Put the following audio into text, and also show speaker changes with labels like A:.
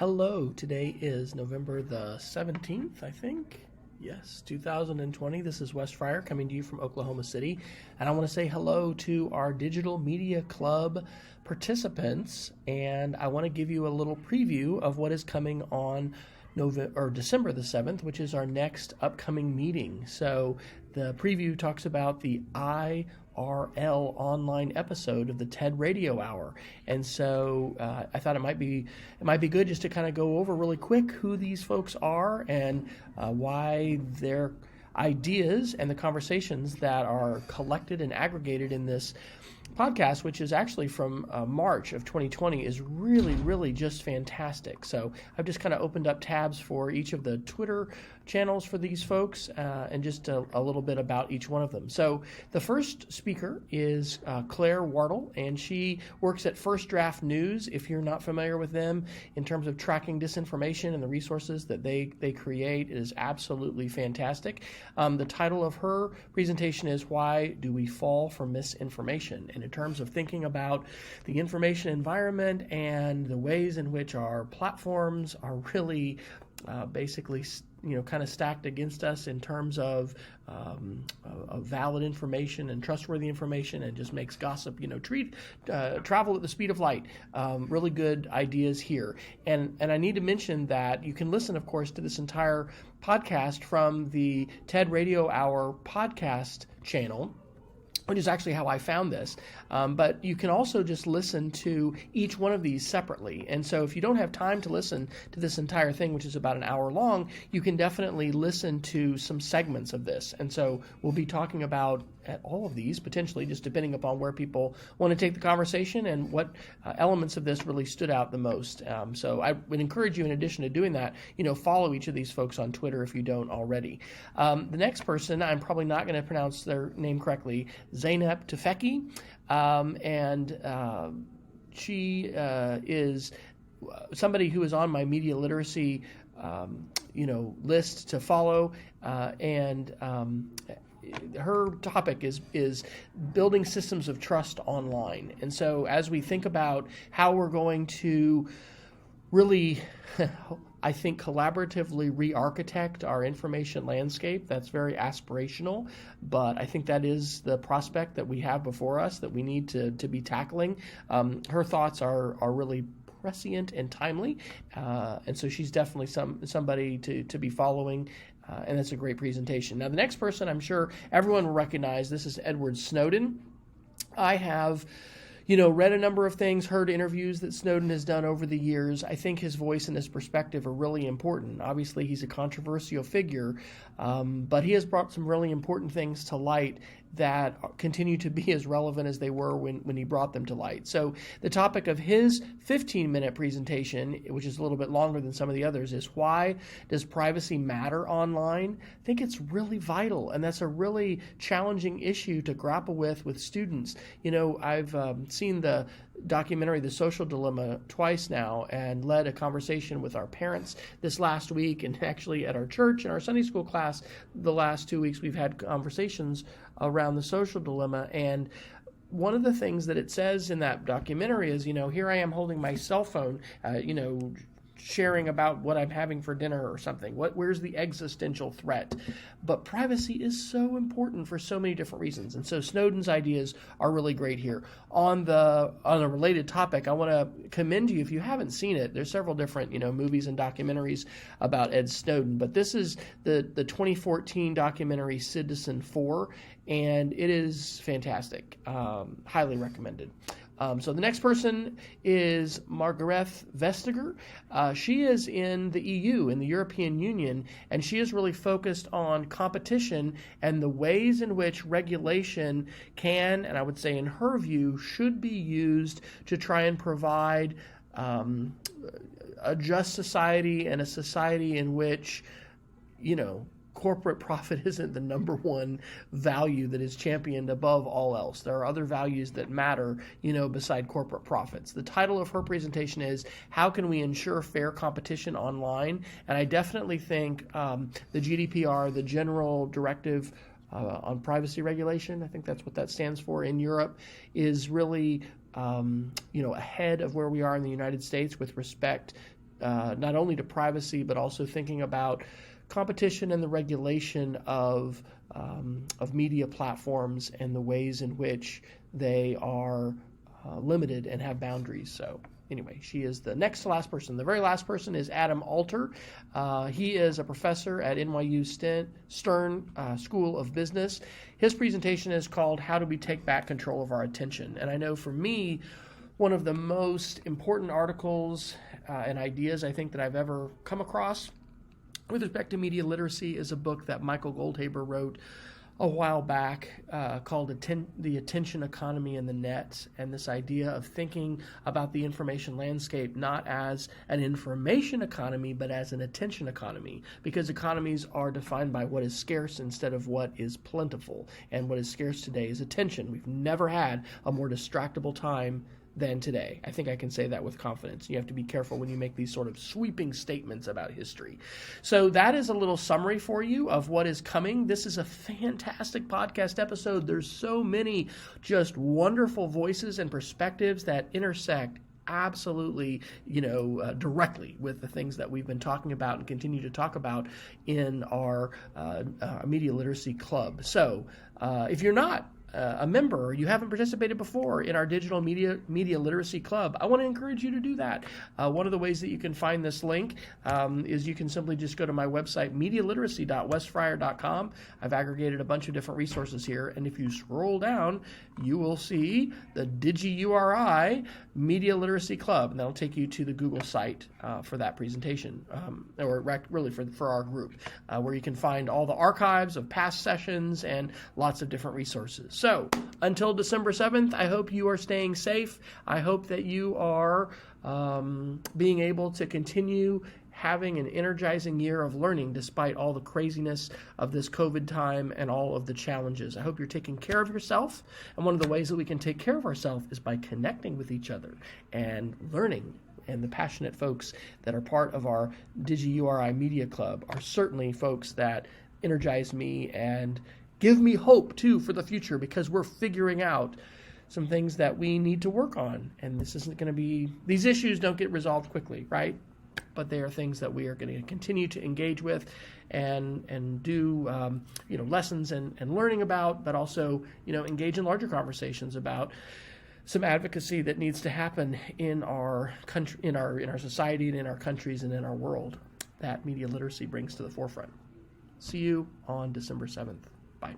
A: Hello, today is November the 17th, I think. Yes, 2020. This is Wes Fryer coming to you from Oklahoma City. And I want to say hello to our Digital Media Club participants. And I want to give you a little preview of what is coming on December the 7th, which is our next upcoming meeting. So the preview talks about the IRL Online episode of the TED Radio Hour. And so I thought it might be good just to kind of go over really quick who these folks are and why their ideas and the conversations that are collected and aggregated in this podcast, which is actually from March of 2020, is really just fantastic. So I've just kind of opened up tabs for each of the Twitter channels for these folks and just a little bit about each one of them. So the first speaker is Claire Wardle, and she works at First Draft News. If you're not familiar with them in terms of tracking disinformation and the resources that they create, it is absolutely fantastic. The title of her presentation is Why Do We Fall for Misinformation? And in terms of thinking about the information environment and the ways in which our platforms are really basically kind of stacked against us in terms of valid information and trustworthy information, and just makes gossip, travel at the speed of light. Really good ideas here. And I need to mention that you can listen, of course, to this entire podcast from the TED Radio Hour podcast channel, which is actually how I found this. But you can also just listen to each one of these separately. And so if you don't have time to listen to this entire thing, which is about an hour long, you can definitely listen to some segments of this. And so we'll be talking about all of these, potentially, just depending upon where people want to take the conversation and what elements of this really stood out the most. So I would encourage you, in addition to doing that, follow each of these folks on Twitter if you don't already. The next person, I'm probably not going to pronounce their name correctly, Zeynep Tufekci, and she is somebody who is on my media literacy, list to follow, and her topic is building systems of trust online. And so as we think about how we're going to really, I think, collaboratively re-architect our information landscape, that's very aspirational, but I think that is the prospect that we have before us that we need to be tackling. Her thoughts are really prescient and timely, and so she's definitely somebody to be following. And that's a great presentation. Now, the next person, I'm sure everyone will recognize, this is Edward Snowden. I have, read a number of things, heard interviews that Snowden has done over the years. I think his voice and his perspective are really important. Obviously, he's a controversial figure, but he has brought some really important things to light that continue to be as relevant as they were when he brought them to light. So the topic of his 15-minute presentation, which is a little bit longer than some of the others, is why does privacy matter online? I think it's really vital, and that's a really challenging issue to grapple with students. I've seen the documentary The Social Dilemma twice now, and led a conversation with our parents this last week, and actually at our church and our Sunday school class the last 2 weeks we've had conversations around the social dilemma. And one of the things that it says in that documentary is, here I am holding my cell phone, sharing about what I'm having for dinner or something. Where's the existential threat? But privacy is so important for so many different reasons. And so Snowden's ideas are really great here. On a related topic, I want to commend you, if you haven't seen it, there's several different, movies and documentaries about Ed Snowden, but this is the 2014 documentary Citizen4, and it is fantastic. Highly recommended. So the next person is Margrethe Vestager. She is in the EU, in the European Union, and she is really focused on competition and the ways in which regulation can, and I would say in her view, should be used to try and provide a just society, and a society in which, corporate profit isn't the number one value that is championed above all else. There are other values that matter, beside corporate profits. The title of her presentation is How Can We Ensure Fair Competition Online? And I definitely think the GDPR, the General Directive on Privacy Regulation, I think that's what that stands for in Europe, is really ahead of where we are in the United States with respect not only to privacy, but also thinking about competition and the regulation of media platforms and the ways in which they are limited and have boundaries. So anyway, she is the next to last person. The very last person is Adam Alter. He is a professor at NYU Stern School of Business. His presentation is called How Do We Take Back Control of Our Attention? And I know for me, one of the most important articles and ideas I think that I've ever come across with respect to media literacy is a book that Michael Goldhaber wrote a while back called The Attention Economy and the Net, and this idea of thinking about the information landscape not as an information economy, but as an attention economy, because economies are defined by what is scarce instead of what is plentiful, and what is scarce today is attention. We've never had a more distractible time than today. I think I can say that with confidence. You have to be careful when you make these sort of sweeping statements about history. So that is a little summary for you of what is coming. This is a fantastic podcast episode. There's so many just wonderful voices and perspectives that intersect absolutely, directly with the things that we've been talking about and continue to talk about in our Media Literacy Club. So if you're not a member or you haven't participated before in our digital media literacy club, I want to encourage you to do that. One of the ways that you can find this link is you can simply just go to my website, medialiteracy.westfryer.com. I've aggregated a bunch of different resources here, and if you scroll down, you will see the DigiURI Media Literacy Club, and that'll take you to the Google site for that presentation, or really for our group, where you can find all the archives of past sessions and lots of different resources. So until December 7th, I hope you are staying safe. I hope that you are being able to continue having an energizing year of learning despite all the craziness of this COVID time and all of the challenges. I hope you're taking care of yourself. And one of the ways that we can take care of ourselves is by connecting with each other and learning. And the passionate folks that are part of our DigiURI Media Club are certainly folks that energize me and give me hope, too, for the future, because we're figuring out some things that we need to work on. And this isn't going to be, these issues don't get resolved quickly, right? But they are things that we are going to continue to engage with and do, lessons and learning about, but also, engage in larger conversations about some advocacy that needs to happen in our country, in our society, and in our countries, and in our world that media literacy brings to the forefront. See you on December 7th. Bye.